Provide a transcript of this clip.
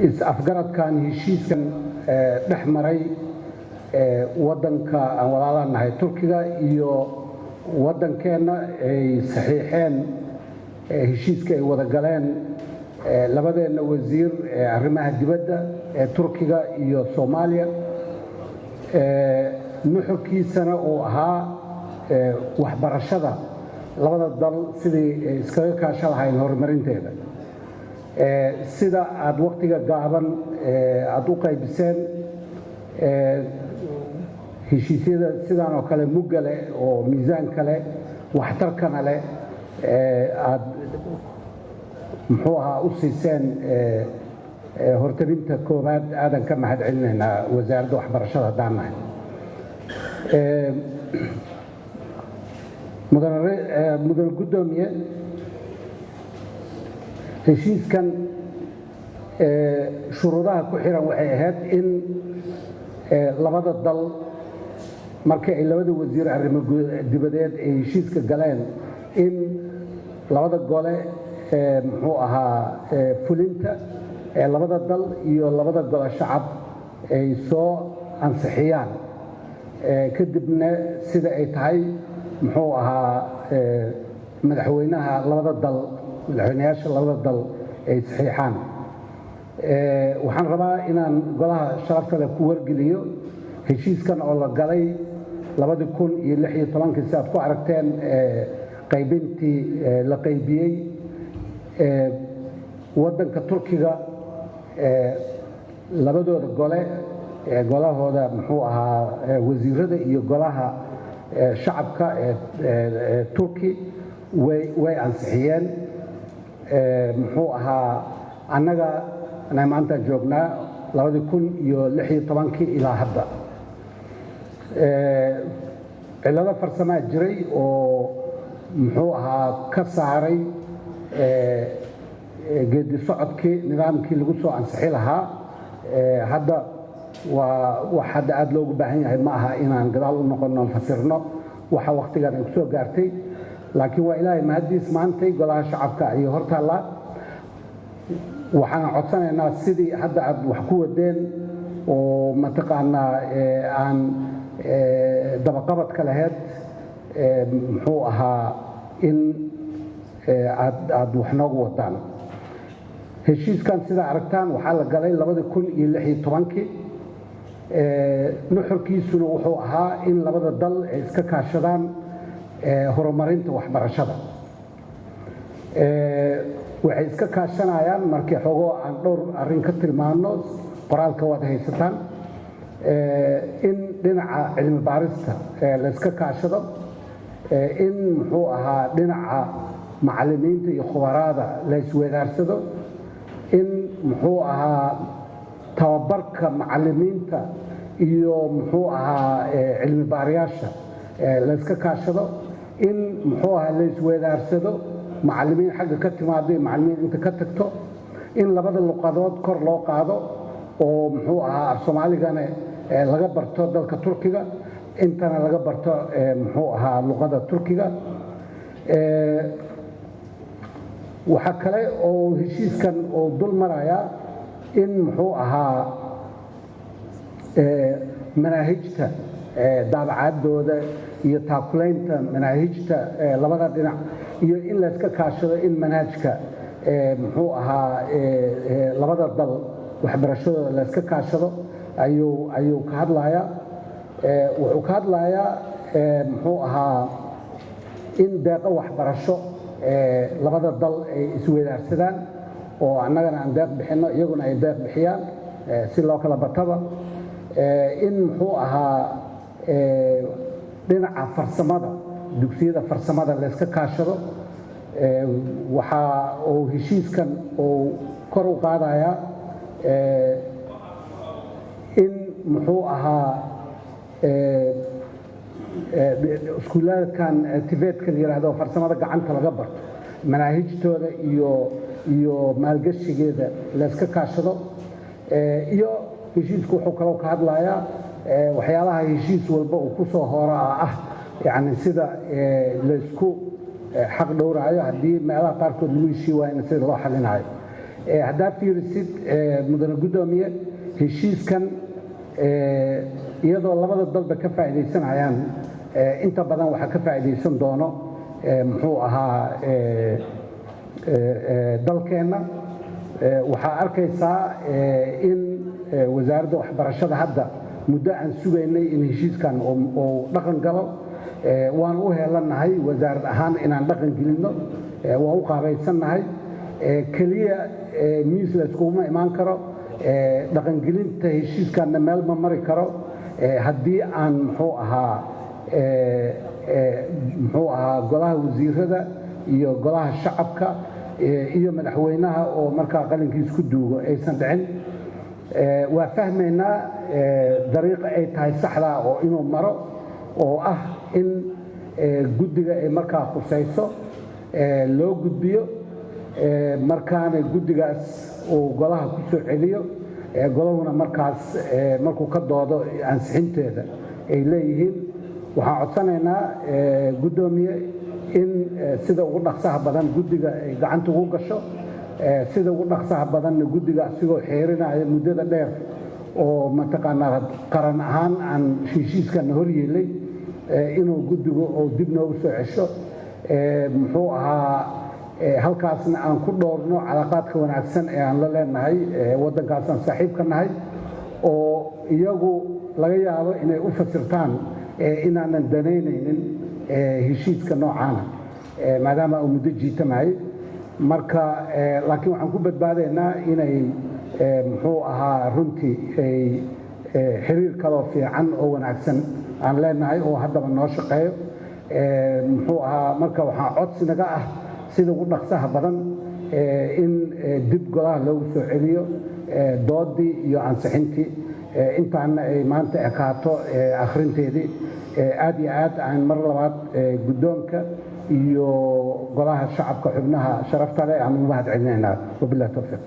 is-afgaradkan heshiiskan dhex maray waddanka aan walaalanahay Turkiga iyo waddankeenna ay saxiixeen heshiiska ay wada galeen labadeena wasiir arrimaha dibadda ee Turkiga iyo Soomaaliya nuxurkiisana uu ahaa waxbarashada labada dal sidii iskaga kaashan lahayn horumarinteeda sida aad waqtiga gaaban aad u qaybiseen heshiisyada sidaan oo kale mugga leh oo miisaan kale waxtarkana leh aad muxuu ahaa u siiseen hortarinta koowaad aadan ka mahad celinaynaa wasaaradda waxbarashada haddaan nahay mudane guddoomiye heshiiskan shuruudaha ku xiran waxay ahayd in labada dal markii ay labada wasiir arrimo dibadeed ay heshiiska galeen in labada gole muxuu ahaa fulinta labada dal iyo labada gole shacab ay soo ansixiyaan kadibna sida ay tahay muxuu ahaa madaxweynaha labada dal madaxweynayaasha labada dal ay saxiixaan waxaan rabaa inaan golaha sharafta leh ku wargeliyo heshiiskan oo la galay 2016 si aad ku aragteen qaybintii la qaybiyey waddanka Turkiga labadooda gole golahooda muxuu ahaa wasiirada iyo golaha shacabka Turki way ansixiyeen muxuu ahaa annaga maanta joognaa 2016 ilaa hadda cilado farsamaa jiray oo muxuu ahaa ka saaray geedi socodkii nidaamkii lagu soo ansixi lahaa hadda wax hadda aad loogu baahan yahay ma aha inaan gadaal u noqonno fasirno waxa waqtigan ay ku soo gaartay laakiin waa ilaahay mahadiis maantay golaha shacabka iyo hortaalla waxaan codsanaynaa sidii hadda aad wax ku wadeen oo mataqaanaa aan dabaqabadka lahayd muxuu ahaa in aad wax noogu wadaan heshiiskan sida aragtaan waxaa la galay 2016 nuxurkiisuna wuxuu ahaa in labada dal ay iska kaashadaan horumarinta waxbarashada waxay iska kaashanayaan markii xogoo aan dhowr arrin ka tilmaano qoraalka waad haysataan in dhinaca cilmi baarista la iska kaashado in muxuu ahaa dhinaca macallimiinta iyo khubaraada la isweydaarsado in muxuu ahaa tababarka macallimiinta iyo muxuu ahaa cilmi baarayaasha la iska kaashado in muxuu ahaa la isweydaarsado macallimiin xagga ka timaado iyo macallimiin inta ka tagto in labada luqadood kor loo qaado oo muxuu ahaa af-soomaaligana laga barto dalka Turkiga intana laga barto muxuu ahaa luqada Turkiga waxa kale oo heshiiskan oo dul maraya in muxuu ahaa manaahijta daabacadooda iyo taakulaynta manaahijta labada dhinac iyo in la iska kaashado in manhajka muxuu ahaa labada dal waxbarashadooda la iska kaashado ayuu ka hadlayaa wuxuu ka hadlayaa muxuu ahaa in deeqo waxbarasho labada dal ay isweydaarsadaan oo annagana aan deeq bixinno iyaguna ay deeq bixiyaan si loo kala bataba in muxuu ahaa dhinaca farsamada dugsiyada farsamada la iska kaashado waxa uu heshiiskan uu kor u qaadayaa in muxuu ahaa iskuulaadkan tibeedka la yiraahdo farsamada gacanta laga barto manaahijtooda iyo maalgashigeeda la iska kaashado iyo heshiisku wuxuu kaloo ka hadlayaa waxyaalaha heshiis walba uu ku soo horaa yani sida la isku xaq dhowraayo haddii meelaha qaarkood lagu heshii waa in sida loo xalinayo haddaad fiirisid mudane guddoomiye heshiiskan iyadoo labada dalba ka faa'iidaysanayaan inta badan waxaa ka faa'iidaysan doono muxuu ahaa dalkeenna waxaa arkaysaa in wasaaradda waxbarashada hadda muddo aan sugaynay in heshiiskan uu dhaqan galo waan u heelannahay wasaarad ahaan inaan dhaqan gelinno waan u qaabaysannahay keliya miis la iskuguma imaan karo dhaqangelinta heshiiskanna meel ma mari karo haddii aan muxuu ahaa golaha wasiirada iyo golaha shacabka iyo madaxweynaha oo markaa qalinkiis ku duugo aysan dhicin waa fahmaynaa dariiqa ay tahay saxdaa oo inuu maro oo ah in guddiga ay markaa khusayso loo gudbiyo markaana guddigaas uu golaha ku soo celiyo golahuna markaas markuu ka doodo ansixinteeda ay leeyihiin waxaan codsanaynaa guddoomiye in sida ugu dhaqsaha badan guddiga ay gacanta ugu gasho sida ugu dhaqsaha badanna guddiga asigoo xeerinaya muddada dheer oo mataqaanaa qaran ahaan aan heshiiskana hor yeelay inuu guddigu uu dib noogu soo cesho muxuu ahaa halkaasna aan ku dhowrno calaaqaadka wanaagsan ee aan la leenahay waddankaasaan saaxiib ka nahay oo iyagu laga yaabo inay u fasirtaan inaanan danaynaynin heshiiska noocaana maadaama uu muddo jiitamahay marka laakiin waxaan ku badbaadaynaa inay muxuu ahaa runtii ay xiriir kaloo fiican oo wanaagsan aan leenahay oo haddaba noo shaqeeyo muxuu ahaa marka waxaa codsi naga ah sida ugu dhaqsaha badan in dib golaha loogu soo celiyo doodii iyo ansixintii intaana ay maanta ekaato akhrinteedii aad iyo aad aan mar labaad guddoonka iyo golaha shacabka xubnaha sharafta leh aan ugu mahad celinaynaa wabillahi tawfiiq